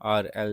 R.L.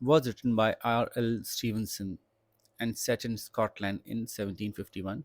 was written by R.L. Stevenson and set in Scotland in 1751।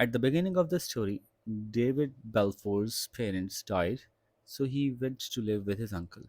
At the beginning of the story, David Balfour's parents died, so he went to live with his uncle.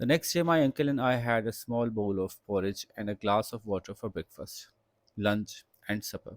The next day, my uncle and I had a small bowl of porridge and a glass of water for breakfast, lunch and supper.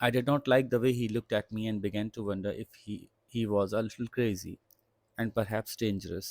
I did not like the way he looked at me and began to wonder if he was a little crazy and perhaps dangerous.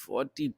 40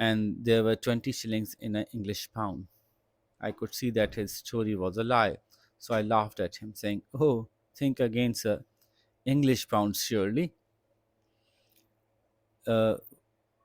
and there were 20 shillings in an English pound. I could see that his story was a lie, so I laughed at him, saying, "Oh, think again, sir. English pounds, surely."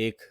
1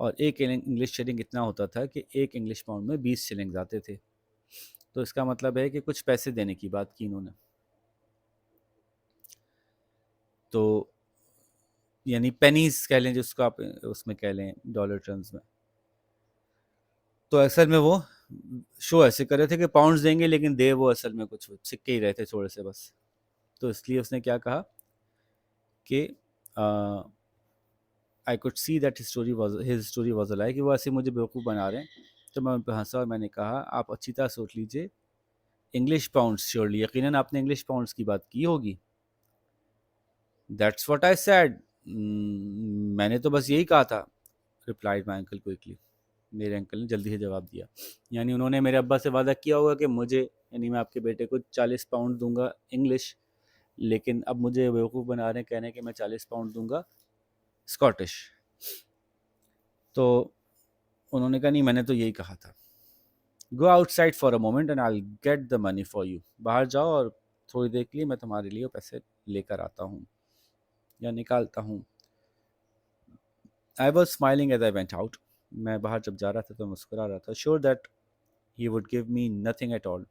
اور ایک English shilling اتنا ہوتا تھا کہ ایک English pound میں 20 شلنگز آتے تھے. تو اس کا مطلب ہے کہ کچھ پیسے دینے کی بات کی انہوں نے. تو یعنی پینیز کہہ لیں جس کو آپ اس میں کہہ لیں ڈالر ٹرمز میں. تو اصل میں وہ شو ایسے کر رہے تھے کہ پاؤنڈز دیں گے لیکن دے وہ اصل میں کچھ سکے ہی رہے تھے تھوڑے سے بس. تو اس لیے اس نے کیا کہا کہ I could see that his story was a لائی، کہ وہ ایسے مجھے بیوقوف بنا رہے ہیں. تو میں ان پہ ہنسا اور میں نے کہا آپ اچھی طرح سوچ لیجئے انگلش پاؤنڈس شیورلی، یقیناً آپ نے انگلش پاؤنڈس کی بات کی ہوگی. دیٹس واٹ آئی سیڈ، میں نے تو بس یہی کہا تھا. ریپلائڈ مائی انکل کوئکلی، میرے انکل نے جلدی سے جواب دیا. یعنی انہوں نے میرے ابا سے وعدہ کیا ہوگا کہ مجھے، یعنی میں آپ کے بیٹے کو 40 پاؤنڈ دوں گا انگلش، لیکن اب مجھے بیوقوف بنا رہے ہیں کہنے کہ میں 40 پاؤنڈ دوں گا اسکاٹش. تو انہوں نے کہا نہیں میں نے تو یہی کہا تھا. Go outside for a moment and I get the money for you, باہر جاؤ اور تھوڑی دیر کے لیے میں تمہارے لیے پیسے لے کر آتا ہوں یا نکالتا ہوں. I was smiling as I went out, میں باہر جب جا رہا تھا تو مسکرا رہا تھا. Sure that he would give me nothing at all,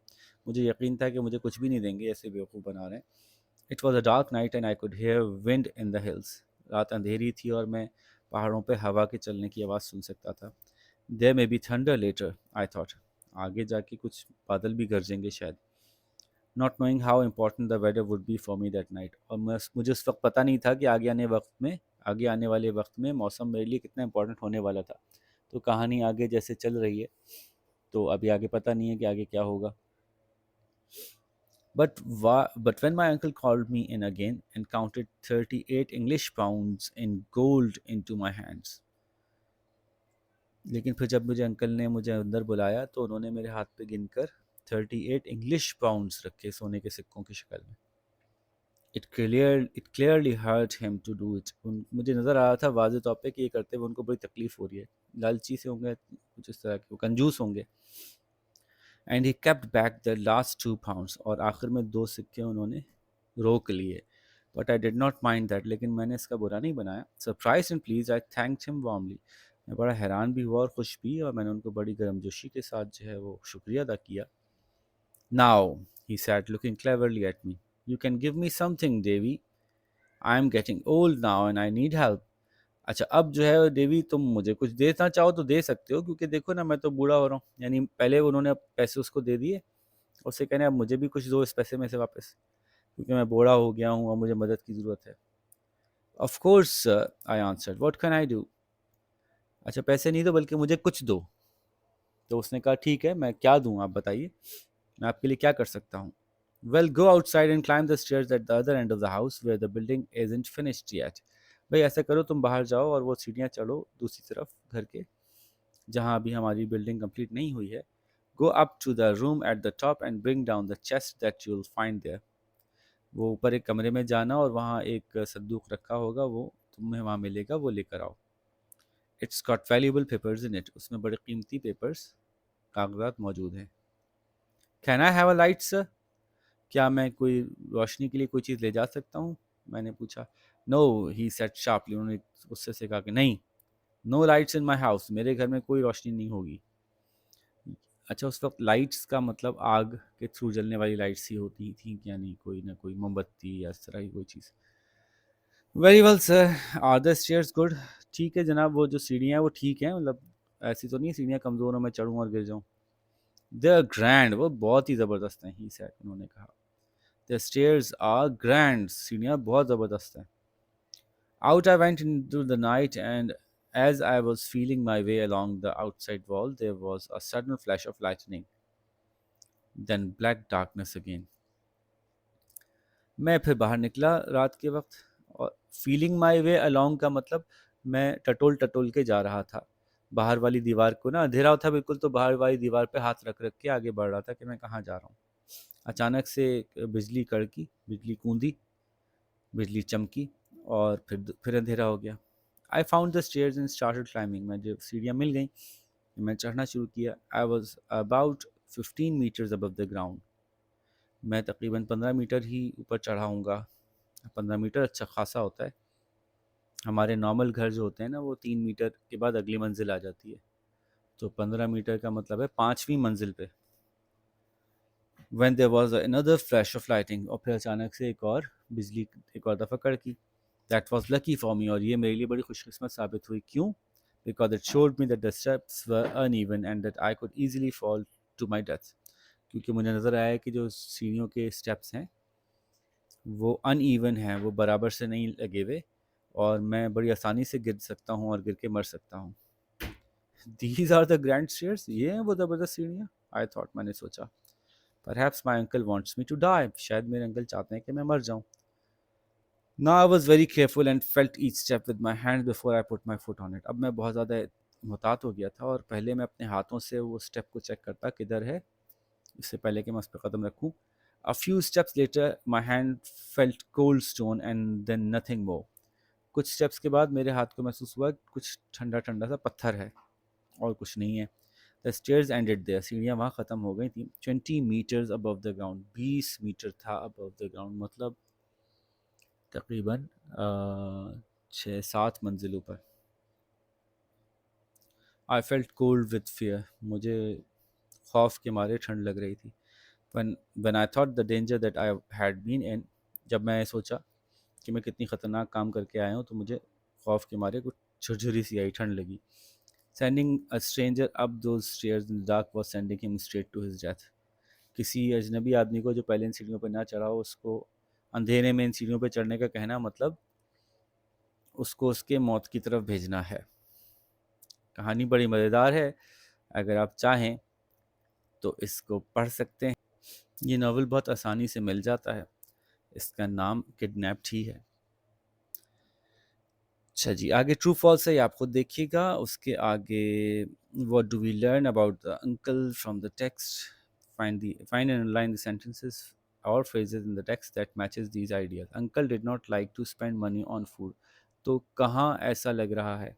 مجھے یقین تھا کہ مجھے کچھ بھی نہیں دیں گے، ایسے بیوقوف بنا رہے ہیں. It was a dark night and I could hear wind in the hills, رات اندھیری تھی اور میں پہاڑوں پہ ہوا کے چلنے کی آواز سن سکتا تھا. There may be thunder later I thought, آگے جا کے کچھ بادل بھی گرجیں گے شاید. Not knowing how important the weather would be for me that night, اور مجھے اس وقت پتہ نہیں تھا کہ آگے آنے والے وقت میں موسم میرے لیے کتنا امپورٹنٹ ہونے والا تھا. تو کہانی آگے جیسے چل رہی ہے تو ابھی آگے پتہ نہیں ہے کہ آگے کیا ہوگا. But when my uncle called me in again and counted 38 English pounds in gold into my hands، لیکن پھر جب مجھے انکل نے مجھے اندر بلایا تو انہوں نے میرے ہاتھ پہ گن کر 38 انگلش پاؤنڈس رکھے سونے کے سکوں کی شکل میں. It clearly hurt him to do it، مجھے نظر آ رہا تھا واضح طور پہ کہ یہ کرتے ہوئے ان کو بڑی تکلیف ہو رہی ہے. لالچی سے ہوں گے کچھ اس طرح کے، وہ کنجوس ہوں گے. And he kept back the last 2 pounds، اور آخر میں 2 سکے انہوں نے روک لیے. But I did not mind that, لیکن میں نے اس کا برا نہیں بنایا. سرپرائز اینڈ پلیز آئی تھینکڈ ہم وارملی، میں بڑا حیران بھی ہوا اور خوش بھی، اور میں نے ان کو بڑی گرمجوشی کے ساتھ جو ہے وہ شکریہ ادا کیا. Now he said looking cleverly at me, you can give me something Davy, I am getting old now and I need help. اچھا اب جو ہے ڈیوی تم مجھے کچھ دینا چاہو تو دے سکتے ہو، کیونکہ دیکھو نا میں تو بوڑھا ہو رہا ہوں. یعنی پہلے انہوں نے پیسے اس کو دے دیے، اس سے کہنے اب مجھے بھی کچھ دو اس پیسے میں سے واپس، کیونکہ میں بوڑھا ہو گیا ہوں اور مجھے مدد کی ضرورت ہے. Of course I answered, what can I do. اچھا پیسے نہیں دو بلکہ مجھے کچھ دو. تو اس نے کہا ٹھیک ہے میں کیا دوں آپ بتائیے، میں آپ کے لیے کیا کر سکتا ہوں. Well go outside and climb the stairs at the other end of the house where the building isn't finished yet. بھائی ایسا کرو تم باہر جاؤ اور وہ سیڑھیاں چڑھو دوسری طرف گھر کے جہاں ابھی ہماری بلڈنگ کمپلیٹ نہیں ہوئی ہے. Go up to the room at the top and bring down the chest that you will find there. وہ اوپر ایک کمرے میں جانا اور وہاں ایک صندوق رکھا ہوگا، وہ تمہیں وہاں ملے گا، وہ لے کر آؤ. It's got valuable papers in it, اس میں بڑے قیمتی پیپرز کاغذات موجود ہیں. Can I have a light sir, کیا میں کوئی روشنی کے لیے کوئی چیز لے جا سکتا ہوں، میں نے پوچھا. نو ہی سیٹ شارپلی، انہوں نے غصے سے کہا کہ نہیں. نو لائٹس ان مائی ہاؤس، میرے گھر میں کوئی روشنی نہیں ہوگی. اچھا اس وقت لائٹس کا مطلب آگ کے تھرو جلنے والی لائٹس ہی ہوتی تھیں، یعنی کوئی نہ کوئی موم بتی یا اس طرح کی کوئی چیز. Very well sir, are the stairs good, ٹھیک ہے جناب وہ جو سیڑھیاں ہیں وہ ٹھیک ہیں، مطلب ایسی تو نہیں سیڑھیاں کمزور ہوں میں چڑھوں اور گر جاؤں. دے آر گرینڈ، وہ بہت ہی زبردست ہیں. ہی سیڈ، انہوں نے کہا. The stairs are grand، سیڑھیاں بہت زبردست ہیں. Out I went into the night and as I was feeling my way along the outside wall there was a sudden flash of lightning, then black darkness again. میں پھر باہر نکلا رات کے وقت، اور feeling my way along کا مطلب میں ٹٹول ٹٹول کے جا رہا تھا باہر والی دیوار کو نا، اندھیرا تھا بالکل، تو باہر والی دیوار پہ ہاتھ رکھ رکھ کے آگے بڑھ رہا تھا کہ میں کہاں جا رہا ہوں. اچانک سے بجلی کڑکی، بجلی کوندی، بجلی چمکی اور پھر اندھیرا ہو گیا. I found the stairs and started climbing, میں جب سیڑھیاں مل گئیں میں چڑھنا شروع کیا. I was about 15 metres above the ground, میں تقریباً 15 میٹر ہی اوپر چڑھا ہوں گا. 15 میٹر اچھا خاصا ہوتا ہے. ہمارے نارمل گھر جو ہوتے ہیں نا وہ 3 میٹر کے بعد اگلی منزل آ جاتی ہے، تو 15 میٹر کا مطلب ہے 5ویں منزل پہ. When there was another flash of lighting، اور پھر اچانک سے ایک اور بجلی ایک اور دفعہ کڑکی. That was lucky for me, اور یہ میرے لیے بڑی خوش قسمت ثابت ہوئی. کیوں؟ Because it showed me that the steps were uneven and that I could easily fall to my death. کیونکہ مجھے نظر آیا کہ جو سیڑھیوں کے اسٹیپس ہیں وہ ان ایون ہیں، وہ برابر سے نہیں لگے ہوئے، اور میں بڑی آسانی سے گر سکتا ہوں اور گر کے مر سکتا ہوں. These are the grand stairs, یہ ہیں وہ زبردست سیڑھیاں. آئی تھاٹ، میں نے سوچا perhaps my uncle wants me to die، شاید میرے انکل چاہتے ہیں کہ میں مر جاؤں. Now I was very careful and felt each step with my hand before I put my foot on it. اب میں بہت زیادہ محتاط ہو گیا تھا، اور پہلے میں اپنے ہاتھوں سے وہ اسٹیپ کو چیک کرتا کدھر ہے اس سے پہلے کہ میں اس پہ قدم رکھوں. A few steps later my hand felt cold stone and then nothing more. کچھ اسٹیپس کے بعد میرے ہاتھ کو محسوس ہوا کچھ ٹھنڈا ٹھنڈا سا پتھر ہے اور کچھ نہیں ہے. The stairs ended there، سیڑھیاں وہاں ختم ہو گئی تھیں. 20 meters above the ground، 20 metre تھا above the ground، مطلب تقریباً 6-7 منزلوں پر. I felt cold with fear، مجھے خوف کے مارے ٹھنڈ لگ رہی تھی. when I thought the danger that I had been in، جب میں سوچا کہ میں کتنی خطرناک کام کر کے آیا ہوں تو مجھے خوف کے مارے کچھ جھرجھری سی آئی، ٹھنڈ لگی. Sending a stranger up those stairs in the dark was sending him straight to his death. کسی اجنبی آدمی کو جو پہلے ان سیڑھیوں پہ نہ چڑھا ہو، اس کو اندھیرے میں ان سیڑھیوں پہ چڑھنے کا کہنا مطلب اس کو اس کے موت کی طرف بھیجنا ہے. کہانی بڑی مزیدار ہے، اگر آپ چاہیں تو اس کو پڑھ سکتے ہیں. یہ ناول بہت آسانی سے مل جاتا ہے، اس کا نام کڈنیپڈ ہی ہے. اچھا جی، آگے ٹرو فالس ہے، یہ آپ خود دیکھیے گا. اس کے آگے what do we learn about the uncle from the text, find and underline the sentences اور phrases in the text that matches these ideas. Uncle did not like to spend money on food. تو کہاں ایسا لگ رہا ہے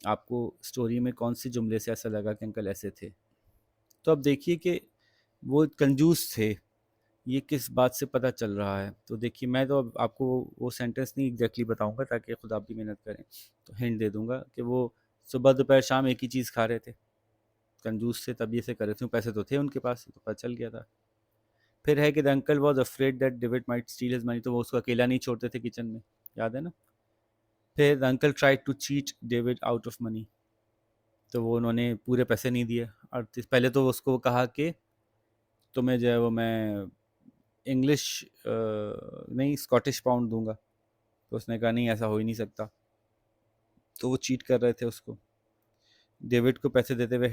آپ کو؟ Story میں کون سی جملے سے ایسا لگا کہ انکل ایسے تھے؟ تو اب دیکھیے کہ وہ کنجوس تھے، یہ کس بات سے پتہ چل رہا ہے؟ تو دیکھیے، میں تو اب آپ کو وہ سینٹنس نہیں ایگزیکٹلی بتاؤں گا تاکہ خود آپ بھی محنت کریں، تو ہنٹ دے دوں گا کہ وہ صبح دوپہر شام ایک ہی چیز کھا رہے تھے. کنجوس تھے تب یہ سے کر رہے تھے، پیسے تو تھے ان کے پاس، تو پتہ چل گیا تھا. پھر ہے کہ the uncle was afraid that David might steal his money، تو وہ اس کو اکیلا نہیں چھوڑتے تھے کچن میں، یاد ہے نا. پھر the uncle tried to cheat David out of money، تو وہ انہوں نے پورے پیسے نہیں دیے. اور پہلے تو اس کو کہا کہ تمہیں جو ہے وہ میں انگلش نہیں اسکاٹش پاؤنڈ دوں گا، تو اس نے کہا نہیں ایسا ہو ہی نہیں سکتا، تو وہ چیٹ کر رہے تھے اس کو. ڈیوڈ کو پیسے دیتے ہوئے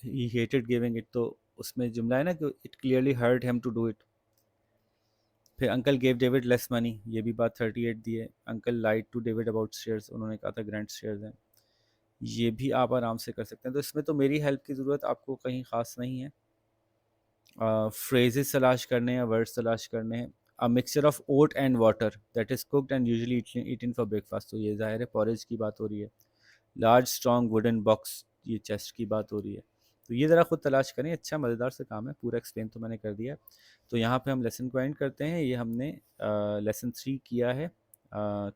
ہی ہیٹڈ گیونگ اٹ، تو اس میں جملہ ہے نا کہ it clearly hurt him to do it. پھر uncle gave David less money, یہ بھی بات 38 دی ہے. Uncle lied to David about shares, انہوں نے کہا تھا گرینڈ شیئرز ہیں. یہ بھی آپ آرام سے کر سکتے ہیں. تو اس میں تو میری ہیلپ کی ضرورت آپ کو کہیں خاص نہیں ہے. فریزز تلاش کرنے ہیں، ورڈس تلاش کرنے ہیں. A mixture of oat and water that is cooked and usually eaten for breakfast، تو یہ ظاہر ہے پوریج کی بات ہو رہی ہے. لارج اسٹرانگ ووڈن باکس، یہ چیسٹ کی بات ہو رہی ہے. تو یہ ذرا خود تلاش کریں، اچھا مزیدار سے کام ہے. پورا ایکسپلین تو میں نے کر دیا. تو یہاں پہ ہم لیسن کو اینڈ کرتے ہیں. یہ ہم نے لیسن 3 کیا ہے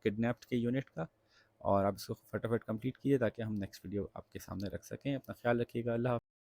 کڈنیپڈ کے یونٹ کا، اور آپ اس کو فٹافٹ کمپلیٹ کیجیے تاکہ ہم نیکسٹ ویڈیو آپ کے سامنے رکھ سکیں. اپنا خیال رکھیے گا. اللہ حافظ.